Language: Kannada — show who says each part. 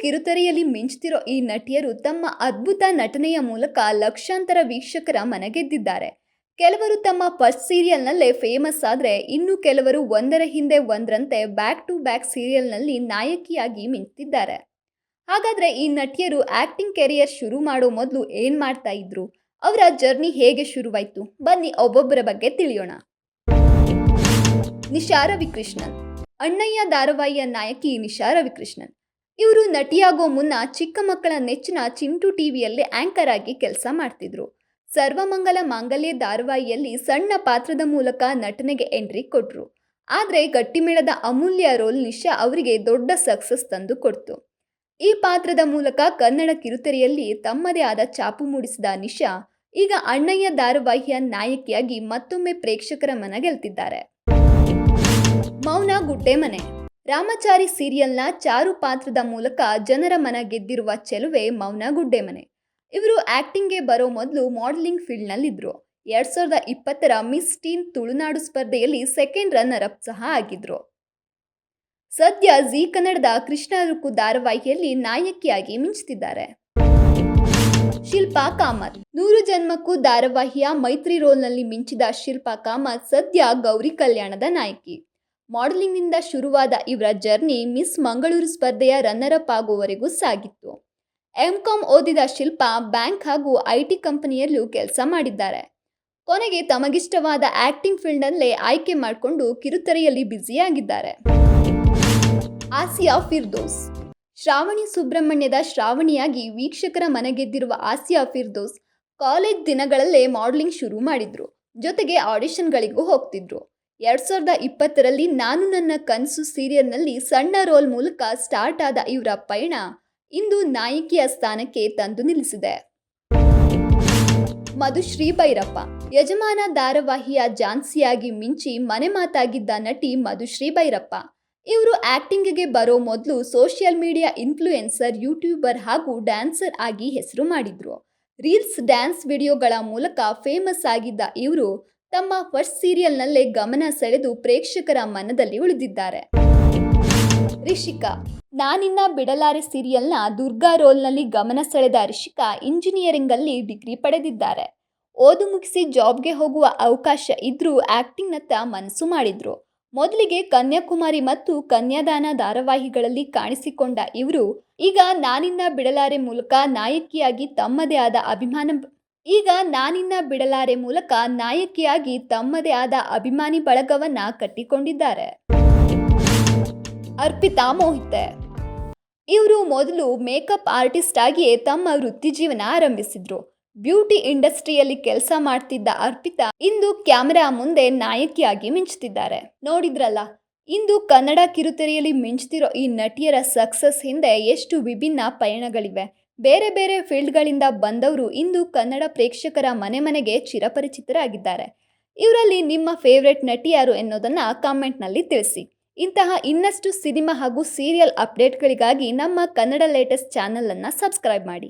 Speaker 1: ಕಿರುತೆರೆಯಲ್ಲಿ ಮಿಂಚ್ತಿರೋ ಈ ನಟಿಯರು ತಮ್ಮ ಅದ್ಭುತ ನಟನೆಯ ಮೂಲಕ ಲಕ್ಷಾಂತರ ವೀಕ್ಷಕರ ಮನಗೆದ್ದಿದ್ದಾರೆ. ಕೆಲವರು ತಮ್ಮ ಫಸ್ಟ್ ಸೀರಿಯಲ್ನಲ್ಲೇ ಫೇಮಸ್ ಆದ್ರೆ ಇನ್ನು ಕೆಲವರು ಒಂದರ ಹಿಂದೆ ಒಂದರಂತೆ ಬ್ಯಾಕ್ ಟು ಬ್ಯಾಕ್ ಸೀರಿಯಲ್ನಲ್ಲಿ ನಾಯಕಿಯಾಗಿ ಮಿಂಚ್ತಿದ್ದಾರೆ. ಹಾಗಾದ್ರೆ ಈ ನಟಿಯರು ಆಕ್ಟಿಂಗ್ ಕೆರಿಯರ್ ಶುರು ಮಾಡೋ ಮೊದಲು ಏನ್ ಮಾಡ್ತಾ ಇದ್ರು, ಅವರ ಜರ್ನಿ ಹೇಗೆ ಶುರುವಾಯ್ತು, ಬನ್ನಿ ಒಬ್ಬೊಬ್ಬರ ಬಗ್ಗೆ ತಿಳಿಯೋಣ. ನಿಶಾ ರವಿಕೃಷ್ಣನ್. ಅಣ್ಣಯ್ಯ ಧಾರಾವಾಹಿಯ ನಾಯಕಿ ನಿಶಾ ರವಿಕೃಷ್ಣನ್. ಇವರು ನಟಿಯಾಗೋ ಮುನ್ನ ಚಿಕ್ಕ ಮಕ್ಕಳ ನೆಚ್ಚಿನ ಚಿಂಟು ಟಿವಿಯಲ್ಲಿ ಆಂಕರ್ ಆಗಿ ಕೆಲಸ ಮಾಡ್ತಿದ್ರು. ಸರ್ವಮಂಗಲ ಮಾಂಗಲ್ಯ ಧಾರಾವಾಹಿಯಲ್ಲಿ ಸಣ್ಣ ಪಾತ್ರದ ಮೂಲಕ ನಟನೆಗೆ ಎಂಟ್ರಿ ಕೊಟ್ರು. ಆದರೆ ಗಟ್ಟಿಮೇಳದ ಅಮೂಲ್ಯ ರೋಲ್ ನಿಶಾ ಅವರಿಗೆ ದೊಡ್ಡ ಸಕ್ಸಸ್ ತಂದು ಕೊಡ್ತು. ಈ ಪಾತ್ರದ ಮೂಲಕ ಕನ್ನಡ ಕಿರುತೆರೆಯಲ್ಲಿ ತಮ್ಮದೇ ಆದ ಛಾಪು ಮೂಡಿಸಿದ ನಿಶಾ ಈಗ ಅಣ್ಣಯ್ಯ ಧಾರಾವಾಹಿಯ ನಾಯಕಿಯಾಗಿ ಮತ್ತೊಮ್ಮೆ ಪ್ರೇಕ್ಷಕರ ಮನ ಗೆಲ್ತಿದ್ದಾರೆ. ಮೌನ ಗುಡ್ಡೆಮನೆ. ರಾಮಚಾರಿ ಸೀರಿಯಲ್ನ ಚಾರು ಪಾತ್ರದ ಮೂಲಕ ಜನರ ಮನ ಗೆದ್ದಿರುವ ಚೆಲುವೆ ಮೌನ ಗುಡ್ಡೆಮನೆ. ಇವರು ಆಕ್ಟಿಂಗ್ಗೆ ಬರೋ ಮೊದಲು ಮಾಡೆಲಿಂಗ್ ಫೀಲ್ಡ್ನಲ್ಲಿದ್ದರು. 2020ರ ಮಿಸ್ ಟೀನ್ ತುಳುನಾಡು ಸ್ಪರ್ಧೆಯಲ್ಲಿ ಸೆಕೆಂಡ್ ರನ್ನರ್ ಅಪ್ ಸಹ ಆಗಿದ್ರು. ಸದ್ಯ ಜೀ ಕನ್ನಡದ ಕೃಷ್ಣ ರುಕು ಧಾರಾವಾಹಿಯಲ್ಲಿ ನಾಯಕಿಯಾಗಿ ಮಿಂಚುತ್ತಿದ್ದಾರೆ. ಶಿಲ್ಪಾ ಕಾಮತ್. 100 ಜನ್ಮಕ್ಕೂ ಧಾರಾವಾಹಿಯ ಮೈತ್ರಿ ರೋಲ್ನಲ್ಲಿ ಮಿಂಚಿದ ಶಿಲ್ಪಾ ಕಾಮತ್ ಸದ್ಯ ಗೌರಿ ಕಲ್ಯಾಣದ ನಾಯಕಿ. ಮಾಡೆಲಿಂಗ್ನಿಂದ ಶುರುವಾದ ಇವರ ಜರ್ನಿ ಮಿಸ್ ಮಂಗಳೂರು ಸ್ಪರ್ಧೆಯ ರನ್ನರ್ ಅಪ್ ಆಗುವವರೆಗೂ ಸಾಗಿತ್ತು. ಎಂ.ಕಾಂ ಓದಿದ ಶಿಲ್ಪಾ ಬ್ಯಾಂಕ್ ಹಾಗೂ ಐಟಿ ಕಂಪನಿಯಲ್ಲೂ ಕೆಲಸ ಮಾಡಿದ್ದಾರೆ. ಕೊನೆಗೆ ತಮಗಿಷ್ಟವಾದ ಆಕ್ಟಿಂಗ್ ಫೀಲ್ಡ್ನಲ್ಲೇ ಆಯ್ಕೆ ಮಾಡಿಕೊಂಡು ಕಿರುತೆರೆಯಲ್ಲಿ ಬ್ಯುಸಿಯಾಗಿದ್ದಾರೆ. ಆಸಿಯಾ ಫಿರ್ದೋಸ್. ಶ್ರಾವಣಿ ಸುಬ್ರಹ್ಮಣ್ಯದ ಶ್ರಾವಣಿಯಾಗಿ ವೀಕ್ಷಕರ ಮನಗೆದ್ದಿರುವ ಆಸಿಯಾ ಫಿರ್ದೋಸ್ ಕಾಲೇಜ್ ದಿನಗಳಲ್ಲೇ ಮಾಡೆಲಿಂಗ್ ಶುರು ಮಾಡಿದ್ರು. ಜೊತೆಗೆ ಆಡಿಷನ್ಗಳಿಗೂ ಹೋಗ್ತಿದ್ರು. 2020ರಲ್ಲಿ ನಾನು ನನ್ನ ಕನಸು ಸೀರಿಯಲ್ನಲ್ಲಿ ಸಣ್ಣ ರೋಲ್ ಮೂಲಕ ಸ್ಟಾರ್ಟ್ ಆದ ಇವರ ಪಯಣ ಇಂದು ನಾಯಕಿಯ ಸ್ಥಾನಕ್ಕೆ ತಂದು ನಿಲ್ಲಿಸಿದೆ. ಮಧುಶ್ರೀ ಭೈರಪ್ಪ. ಯಜಮಾನ ಧಾರಾವಾಹಿಯ ಝಾನ್ಸಿಯಾಗಿ ಮಿಂಚಿ ಮನೆ ಮಾತಾಗಿದ್ದ ನಟಿ ಮಧುಶ್ರೀ ಭೈರಪ್ಪ. ಇವರು ಆಕ್ಟಿಂಗ್ಗೆ ಬರೋ ಮೊದಲು ಸೋಷಿಯಲ್ ಮೀಡಿಯಾ ಇನ್ಫ್ಲೂಯೆನ್ಸರ್, ಯೂಟ್ಯೂಬರ್ ಹಾಗೂ ಡ್ಯಾನ್ಸರ್ ಆಗಿ ಹೆಸರು ಮಾಡಿದ್ರು. ರೀಲ್ಸ್, ಡ್ಯಾನ್ಸ್ ವಿಡಿಯೋಗಳ ಮೂಲಕ ಫೇಮಸ್ ಆಗಿದ್ದ ಇವರು ತಮ್ಮ ಫಸ್ಟ್ ಸೀರಿಯಲ್ನಲ್ಲೇ ಗಮನ ಸೆಳೆದು ಪ್ರೇಕ್ಷಕರ ಮನದಲ್ಲಿ ಉಳಿದಿದ್ದಾರೆ. ರಿಷಿಕಾ. ನಾನಿನ್ನ ಬಿಡಲಾರೆ ಸೀರಿಯಲ್ನ ದುರ್ಗಾ ರೋಲ್ನಲ್ಲಿ ಗಮನ ಸೆಳೆದ ರಿಷಿಕಾ ಇಂಜಿನಿಯರಿಂಗಲ್ಲಿ ಡಿಗ್ರಿ ಪಡೆದಿದ್ದಾರೆ. ಓದು ಮುಗಿಸಿ ಜಾಬ್ಗೆ ಹೋಗುವ ಅವಕಾಶ ಇದ್ರೂ ಆಕ್ಟಿಂಗ್ನತ್ತ ಮನಸ್ಸು ಮಾಡಿದ್ರು. ಮೊದಲಿಗೆ ಕನ್ಯಾಕುಮಾರಿ ಮತ್ತು ಕನ್ಯಾದಾನ ಧಾರಾವಾಹಿಗಳಲ್ಲಿ ಕಾಣಿಸಿಕೊಂಡ ಇವರು ಈಗ ನಾನಿನ್ನ ಬಿಡಲಾರೆ ಮೂಲಕ ನಾಯಕಿಯಾಗಿ ತಮ್ಮದೇ ಆದ ಅಭಿಮಾನಿ ಬಳಗವನ್ನ ಕಟ್ಟಿಕೊಂಡಿದ್ದಾರೆ. ಅರ್ಪಿತಾ ಮೋಹಿತೆ. ಇವರು ಮೊದಲು ಮೇಕಪ್ ಆರ್ಟಿಸ್ಟ್ ಆಗಿಯೇ ತಮ್ಮ ವೃತ್ತಿ ಜೀವನ ಆರಂಭಿಸಿದ್ರು. ಬ್ಯೂಟಿ ಇಂಡಸ್ಟ್ರಿಯಲ್ಲಿ ಕೆಲಸ ಮಾಡ್ತಿದ್ದ ಅರ್ಪಿತಾ ಇಂದು ಕ್ಯಾಮೆರಾ ಮುಂದೆ ನಾಯಕಿಯಾಗಿ ಮಿಂಚುತ್ತಿದ್ದಾರೆ. ನೋಡಿದ್ರಲ್ಲ, ಇಂದು ಕನ್ನಡ ಕಿರುತೆರೆಯಲ್ಲಿ ಮಿಂಚುತ್ತಿರೋ ಈ ನಟಿಯರ ಸಕ್ಸಸ್ ಹಿಂದೆ ಎಷ್ಟು ವಿಭಿನ್ನ ಪಯಣಗಳಿವೆ. ಬೇರೆ ಬೇರೆ ಫೀಲ್ಡ್ಗಳಿಂದ ಬಂದವರು ಇಂದು ಕನ್ನಡ ಪ್ರೇಕ್ಷಕರ ಮನೆಗೆ ಚಿರಪರಿಚಿತರಾಗಿದ್ದಾರೆ. ಇವರಲ್ಲಿ ನಿಮ್ಮ ಫೇವ್ರೆಟ್ ನಟಿ ಯಾರು ಎನ್ನುವುದನ್ನು ಕಾಮೆಂಟ್ನಲ್ಲಿ ತಿಳಿಸಿ. ಇಂತಹ ಇನ್ನಷ್ಟು ಸಿನಿಮಾ ಹಾಗೂ ಸೀರಿಯಲ್ ಅಪ್ಡೇಟ್ಗಳಿಗಾಗಿ ನಮ್ಮ ಕನ್ನಡ ಲೇಟೆಸ್ಟ್ ಚಾನಲನ್ನು ಸಬ್ಸ್ಕ್ರೈಬ್ ಮಾಡಿ.